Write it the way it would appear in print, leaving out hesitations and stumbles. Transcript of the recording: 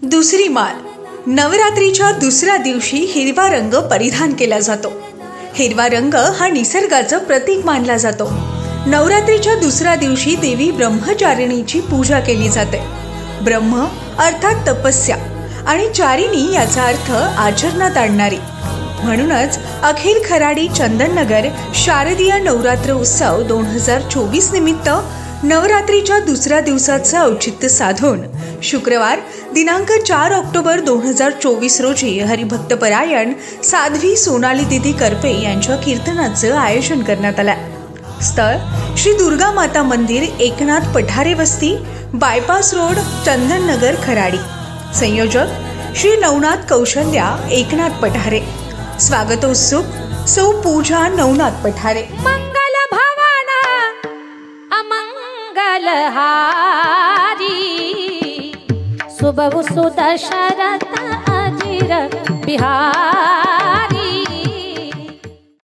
दुसरी माळ. नवरात्रीच्या दुसऱ्या दिवशी हिरवा रंग परिधान केला जातो. हिरवा रंग हा निसर्गाचं प्रतीक मानला जातो. नवरात्रीच्या दुसऱ्या दिवशी देवी ब्रह्मचारिणीची पूजा केली जाते. ब्रह्म अर्थात तपस्या आणि चारिणी याचा अर्थ आचरणात आणणारी. म्हणूनच अखिल खराडी चंदननगर शारदीय नवरात्र उत्सव 2024 निमित्त नवरात्रीच्या दुसऱ्या दिवसाचं औचित्य साधून शुक्रवार दिनांक 4 ऑक्टोबर 2024 रोजी हरिभक्तपरायण साध्वी सोनाली दिदी करपे यांच्या कीर्तनाचं आयोजन करण्यात आलं. स्थळ श्री दुर्गा माता मंदिर, एकनाथ पठारे वस्ती, बायपास रोड, चंदननगर खराडी. संयोजक श्री नवनाथ कौशल्या, एकनाथ पठारे. स्वागतोत्सुक सौ पूजा नवनाथ पठारे. मंगल भवन अमंगल हारी, शुभ सुदशरथ अजिर बिहारी.